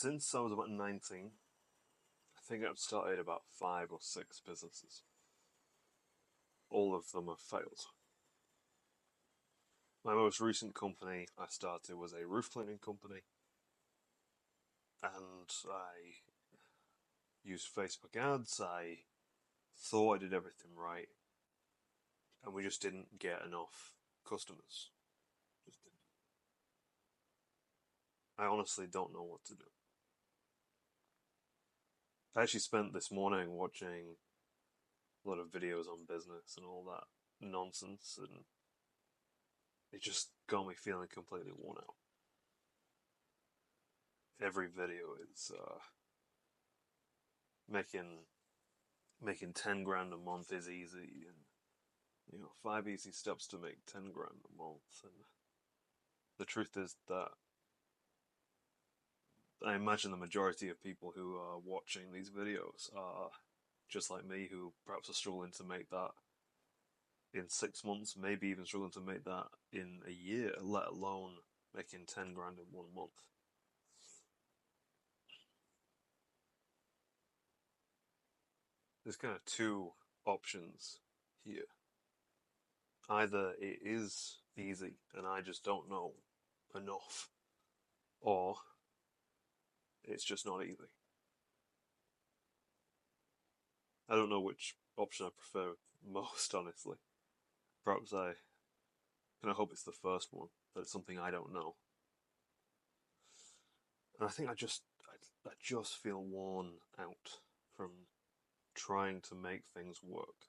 Since I was about 19, I think I've started about 5 or 6 businesses. All of them have failed. My most recent company I started was a roof cleaning company, and I used Facebook ads. I thought I did everything right, and we just didn't get enough customers. Just didn't. I honestly don't know what to do. I actually spent this morning watching a lot of videos on business and all that nonsense, and it just got me feeling completely worn out. Every video is making making 10 grand a month is easy, and 5 easy steps to make 10 grand a month. And the truth is that I imagine the majority of people who are watching these videos are just like me, who perhaps are struggling to make that in 6 months, maybe even struggling to make that in a year, let alone making 10 grand in 1 month. There's kind of two options here. Either it is easy and I just don't know enough, or it's just not easy. I don't know which option I prefer most, honestly. Perhaps I kind of hope it's the first one, that it's something I don't know. And I think I just feel worn out from trying to make things work.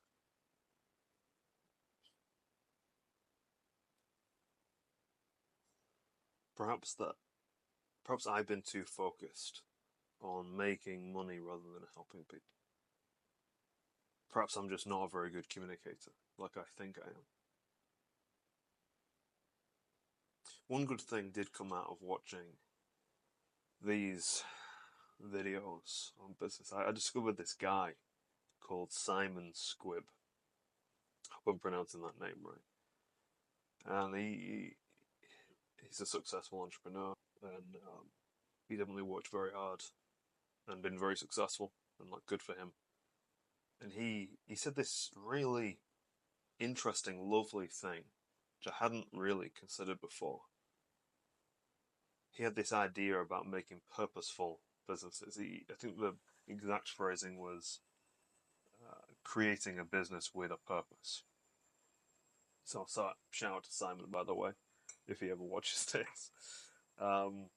Perhaps that perhaps I've been too focused on making money rather than helping people. Perhaps I'm just not a very good communicator, like I think I am. One good thing did come out of watching these videos on business. I discovered this guy called Simon Squibb. I hope I'm pronouncing that name right. And he's a successful entrepreneur, and he definitely worked very hard and been very successful, and like good for him. And he said this really interesting, lovely thing, which I hadn't really considered before. He had this idea about making purposeful businesses. I think the exact phrasing was creating a business with a purpose. So, shout out to Simon, by the way, if he ever watches this. Um,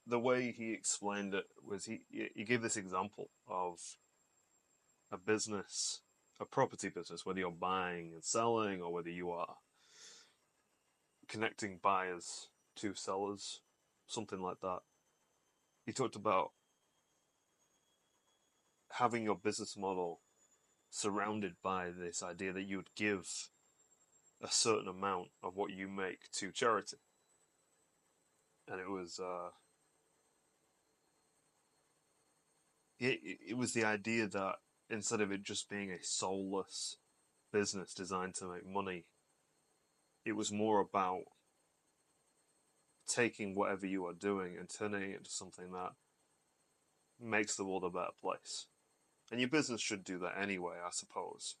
the way he explained it was he gave this example of a business, a property business, whether you're buying and selling or whether you are connecting buyers to sellers, something like that. He talked about having your business model surrounded by this idea that you would give a certain amount of what you make to charity. And it was the idea that instead of it just being a soulless business designed to make money, it was more about taking whatever you are doing and turning it into something that makes the world a better place. And your business should do that anyway, I suppose.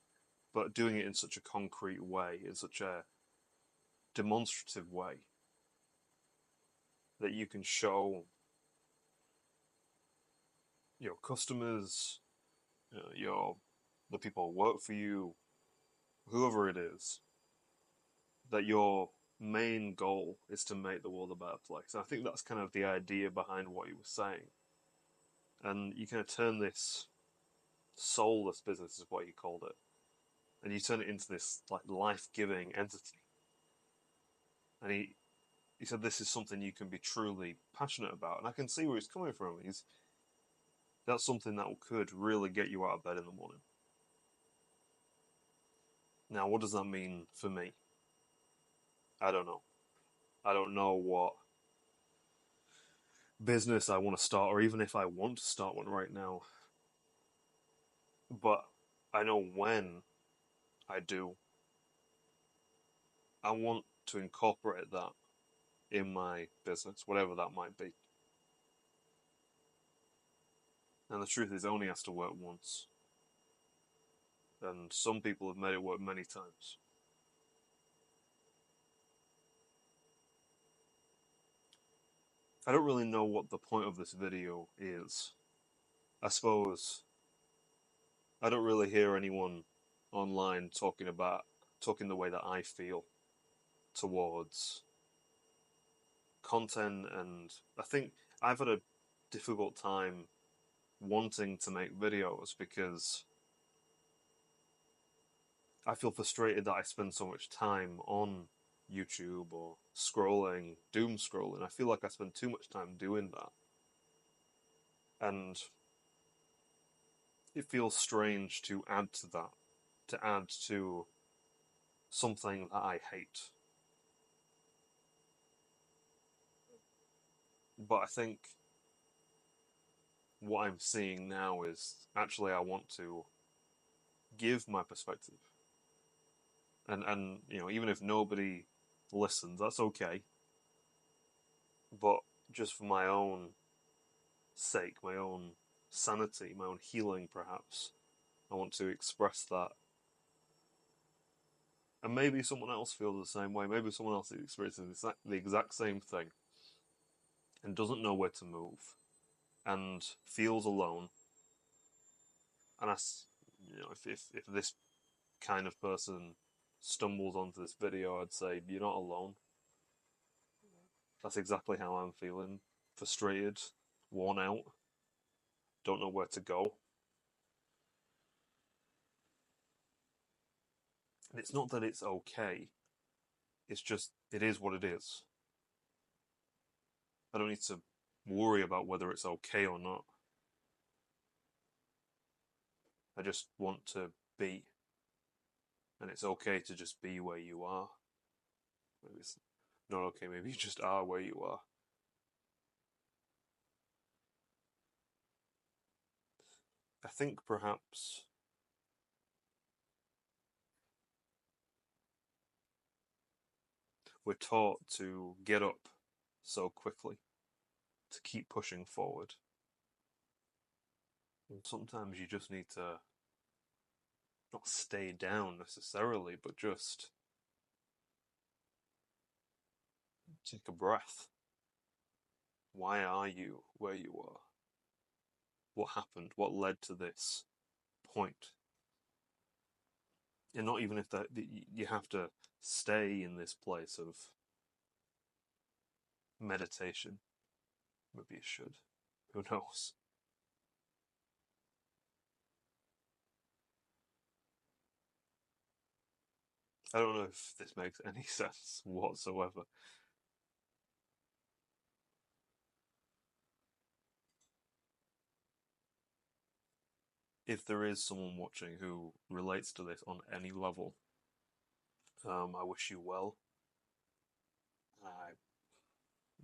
But doing it in such a concrete way, in such a demonstrative way, that you can show your customers, the people who work for you, whoever it is, that your main goal is to make the world a better place. And I think that's kind of the idea behind what he was saying. And you kind of turn this soulless business, is what he called it, and you turn it into this like life-giving entity. And he said this is something you can be truly passionate about, and I can see where he's coming from. That's something that could really get you out of bed in the morning. Now, what does that mean for me? I don't know. I don't know what business I want to start, or even if I want to start one right now. But I know when I do, I want to incorporate that in my business, whatever that might be. And the truth is, it only has to work once. And some people have made it work many times. I don't really know what the point of this video is. I suppose I don't really hear anyone online talking the way that I feel towards content, and I think I've had a difficult time wanting to make videos because I feel frustrated that I spend so much time on YouTube or scrolling, doom scrolling. I feel like I spend too much time doing that. And it feels strange to add to that, to add to something that I hate. But I think what I'm seeing now is actually I want to give my perspective. And you know, even if nobody listens, that's okay. But just for my own sake, my own sanity, my own healing perhaps, I want to express that. And maybe someone else feels the same way. Maybe someone else is experiencing the exact same thing and doesn't know where to move and feels alone. And you know, if this kind of person stumbles onto this video, I'd say you're not alone. That's exactly how I'm feeling. Frustrated, worn out, don't know where to go. And it's not that it's okay, it's just, it is what it is. I don't need to worry about whether it's okay or not. I just want to be. And it's okay to just be where you are. Maybe it's not okay, maybe you just are where you are. I think perhaps we're taught to get up so quickly, to keep pushing forward. And sometimes you just need to not stay down necessarily, but just take a breath. Why are you where you are? What happened? What led to this point? And not even if that you have to stay in this place of meditation. Maybe you should. Who knows? I don't know if this makes any sense whatsoever. If there is someone watching who relates to this on any level, I wish you well.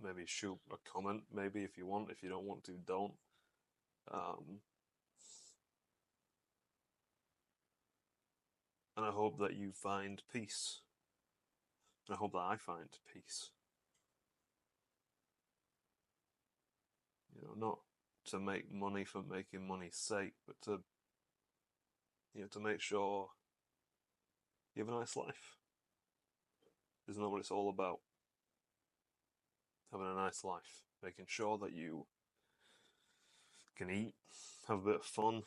Maybe shoot a comment, maybe if you want. If you don't want to, don't. And I hope that you find peace. And I hope that I find peace. You know, not to make money for making money's sake, but to, you know, to make sure you have a nice life. Isn't that what it's all about? Having a nice life, making sure that you can eat, have a bit of fun,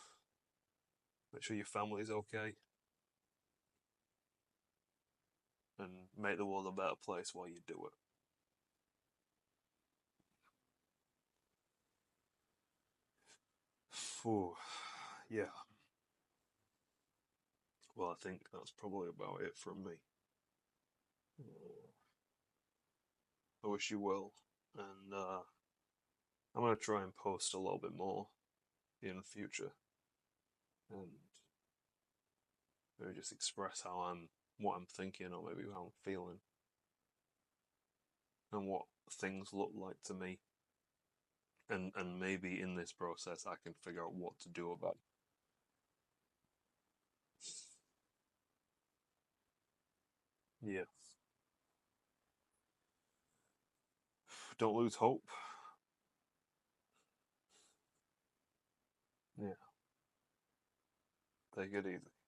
make sure your family's okay, and make the world a better place while you do it. Phew. Yeah. Well, I think that's probably about it from me. I wish you well, and I'm gonna try and post a little bit more in the future, and maybe just express what I'm thinking, or maybe how I'm feeling, and what things look like to me, and maybe in this process I can figure out what to do about it. Yeah. don't lose hope. Yeah. Take it easy.